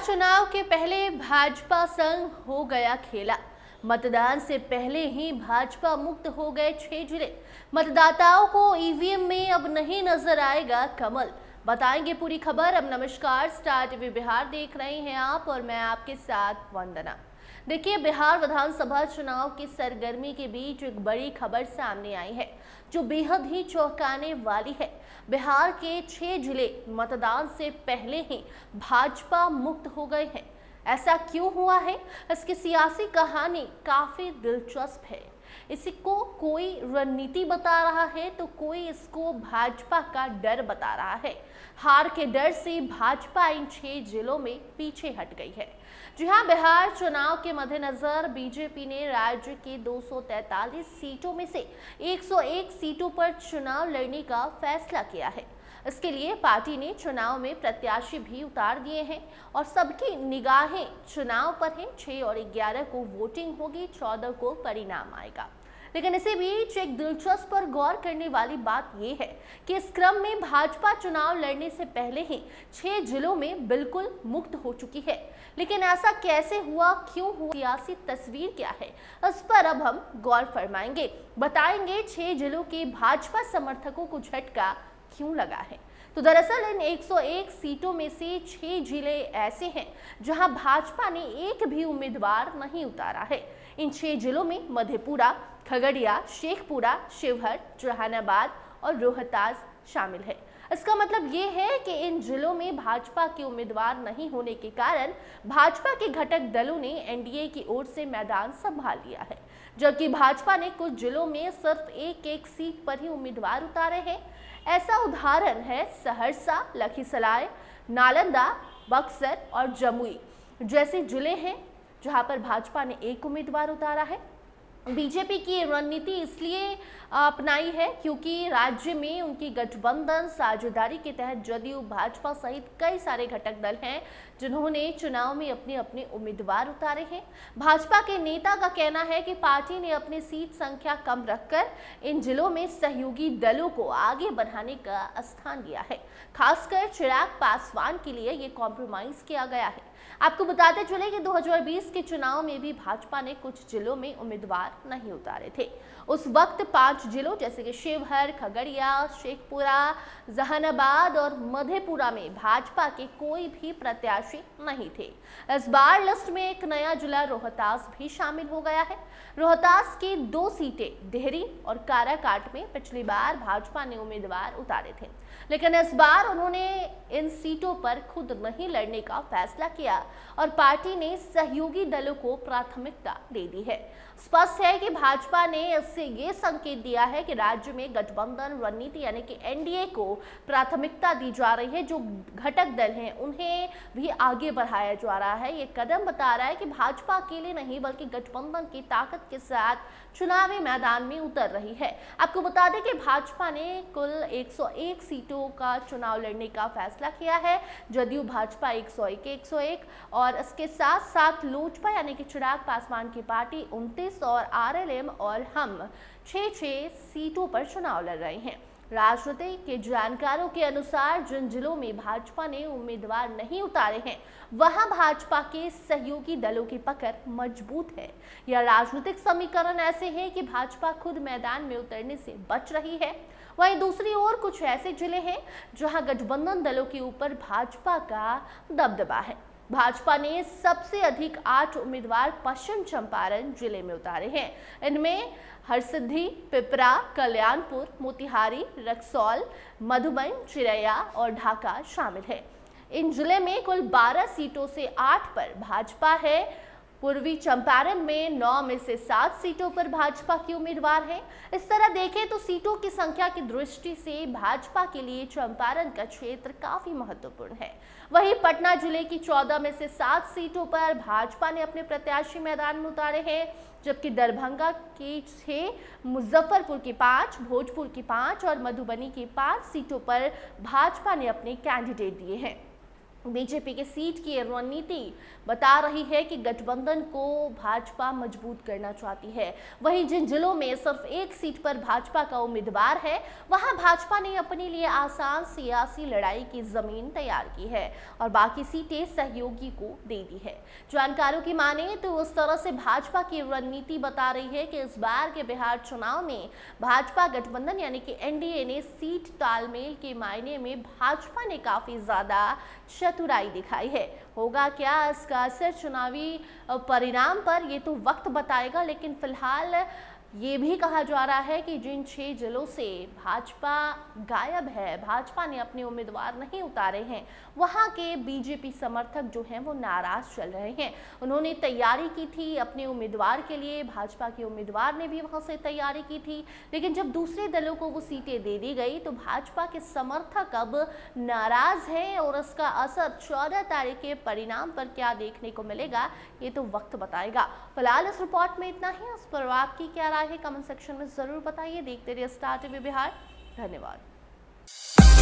चुनाव के पहले भाजपा संग हो गया खेला। मतदान से पहले ही भाजपा मुक्त हो गए 6 जिले। मतदाताओं को ईवीएम में अब नहीं नजर आएगा कमल। बताएंगे पूरी खबर। अब नमस्कार, स्टार टीवी बिहार देख रहे हैं आप और मैं आपके साथ वंदना। देखिए, बिहार विधानसभा चुनाव की सरगर्मी के बीच एक बड़ी खबर सामने आई है जो बेहद ही चौंकाने वाली है। बिहार के 6 जिले मतदान से पहले ही भाजपा मुक्त हो गए हैं। ऐसा क्यों हुआ है? इसकी सियासी कहानी काफी दिलचस्प है। इसी को कोई रणनीति बता रहा है तो कोई इसको भाजपा का डर बता रहा है। हार के डर से भाजपा इन 6 जिलों में पीछे हट गई है। जी हां, बिहार चुनाव के मद्देनजर बीजेपी ने राज्य की 243 सीटों में से 101 सीटों पर चुनाव लड़ने का फैसला किया है। इसके लिए पार्टी ने चुनाव में प्रत्याशी भी उतार दिए हैं और सबकी निगाहें चुनाव पर हैं। 6 और 11 को वोटिंग होगी, 14 को परिणाम आएगा। लेकिन इसी बीच एक दिलचस्प और गौर करने वाली बात यह है कि इस क्रम में भाजपा चुनाव लड़ने से पहले ही 6 जिलों में बिल्कुल मुक्त हो चुकी है। लेकिन ऐसा कैसे हुआ, क्यों हुआ, सियासी तस्वीर क्या है, इस पर अब हम गौर फरमाएंगे। बताएंगे 6 जिलों के भाजपा समर्थकों को झटका क्यों लगा है। तो दरअसल इन 101 सीटों में से 6 जिले ऐसे हैं जहां भाजपा ने एक भी उम्मीदवार नहीं उतारा है। इन 6 जिलों में मधेपुरा, खगड़िया, शेखपुरा, शिवहर, जहानाबाद और रोहतास शामिल है। इसका मतलब ये है कि इन जिलों में भाजपा के उम्मीदवार नहीं होने के कारण भाजपा के घटक दलों ने एनडीए की ओर से मैदान संभाल लिया है, जबकि भाजपा ने कुछ जिलों में सिर्फ एक सीट पर ही उम्मीदवार उतारे हैं। ऐसा उदाहरण है सहरसा, लखीसराय, नालंदा, बक्सर और जमुई जैसे जिले हैं जहां पर भाजपा ने एक उम्मीदवार उतारा है। बीजेपी की रणनीति इसलिए अपनाई है क्योंकि राज्य में उनकी गठबंधन साझेदारी के तहत जदयू, भाजपा सहित कई सारे घटक दल हैं जिन्होंने चुनाव में अपने अपने उम्मीदवार उतारे हैं। भाजपा के नेता का कहना है कि पार्टी ने अपनी सीट संख्या कम रखकर इन जिलों में सहयोगी दलों को आगे बढ़ाने का स्थान दिया है। खासकर चिराग पासवान के लिए ये कॉम्प्रोमाइज किया गया है। आपको बताते चले कि 2020 के चुनाव में भी भाजपा ने कुछ जिलों में उम्मीदवार नहीं उतारे थे। उस वक्त 5 जिलों जैसे कि शिवहर, खगड़िया, शेखपुरा, जहानाबाद और मधेपुरा में भाजपा के कोई भी प्रत्याशी नहीं थे। इस बार लिस्ट में एक नया जिला रोहतास भी शामिल हो गया है। रोहतास की 2 सीटें डेहरी और काराकाट में पिछली बार भाजपा ने उम्मीदवार उतारे थे, लेकिन इस बार उन्होंने इन सीटों पर खुद नहीं लड़ने का फैसला किया और पार्टी ने सहयोगी दलों को प्राथमिकता दे दी है। स्पष्ट है कि भाजपा ने इससे ये संकेत दिया है कि राज्य में गठबंधन रणनीति यानी कि एनडीए को प्राथमिकता दी जा रही है। जो घटक दल हैं उन्हें भी आगे बढ़ाया जा रहा है। ये कदम बता रहा है कि भाजपा अकेले नहीं बल्कि गठबंधन की ताकत के साथ चुनावी मैदान में उतर रही है। आपको बता दें कि भाजपा ने कुल 101 सीटों का चुनाव लड़ने का फैसला किया है। जदयू, भाजपा 101 और इसके साथ साथ लोजपा यानी कि चिराग पासवान की पार्टी 29 और आरएलएम और हम 6 सीटों पर चुनाव लड़ रहे हैं। राजनीति के जानकारों के अनुसार जिन जिलों में भाजपा ने उम्मीदवार नहीं उतारे हैं वहां भाजपा के सहयोगी दलों की पकड़ मजबूत है। यह राजनीतिक समीकरण ऐसे हैं कि भाजपा खुद मैदान में उतरने से बच रही है। वहीं दूसरी ओर कुछ ऐसे जिले हैं जहां गठबंधन दलों के ऊपर भाजपा का दबदबा है। भाजपा ने सबसे अधिक 8 उम्मीदवार पश्चिम चंपारण जिले में उतारे हैं। इनमें हरसिद्धि, पिपरा, कल्याणपुर, मोतिहारी, रक्सौल, मधुबन, चिरैया और ढाका शामिल है। इन जिले में कुल 12 सीटों से 8 पर भाजपा है। पूर्वी चंपारण में 9 में से 7 सीटों पर भाजपा के उम्मीदवार हैं। इस तरह देखें तो सीटों की संख्या की दृष्टि से भाजपा के लिए चंपारण का क्षेत्र काफी महत्वपूर्ण है। वहीं पटना जिले की 14 में से 7 सीटों पर भाजपा ने अपने प्रत्याशी मैदान में उतारे हैं, जबकि दरभंगा की 6, मुजफ्फरपुर की 5, भोजपुर की 5 और मधुबनी की 5 सीटों पर भाजपा ने अपने कैंडिडेट दिए हैं। बीजेपी की सीट की रणनीति बता रही है कि गठबंधन को भाजपा मजबूत करना चाहती है। वहीं जिन जिलों में सिर्फ एक सीट पर भाजपा का उम्मीदवार है, वहां भाजपा ने अपने लिए आसान सियासी लड़ाई की जमीन तैयार की है और बाकी सीटें सहयोगी को दे दी है। जानकारों की माने तो उस तरह से भाजपा की रणनीति बता रही है कि इस बार के बिहार चुनाव में भाजपा गठबंधन यानी कि एनडीए ने सीट तालमेल के मायने में भाजपा ने काफी ज्यादा चतुराई दिखाई है। होगा क्या इसका असर चुनावी परिणाम पर, ये तो वक्त बताएगा, लेकिन फिलहाल ये भी कहा जा रहा है कि जिन 6 जिलों से भाजपा गायब है, भाजपा ने अपने उम्मीदवार नहीं उतारे हैं, वहां के बीजेपी समर्थक जो हैं वो नाराज चल रहे हैं। उन्होंने तैयारी की थी अपने उम्मीदवार के लिए, भाजपा के उम्मीदवार ने भी वहां से तैयारी की थी, लेकिन जब दूसरे दलों को वो सीटें दे दी गई तो भाजपा के समर्थक अब नाराज हैं और इसका असर 14 तारीख के परिणाम पर क्या देखने को मिलेगा, ये तो वक्त बताएगा। फिलहाल इस रिपोर्ट में इतना ही। इस पर आपकी क्या राय है, कमेंट सेक्शन में जरूर बताइए। देखते रहिए स्टार टीवी बिहार। धन्यवाद।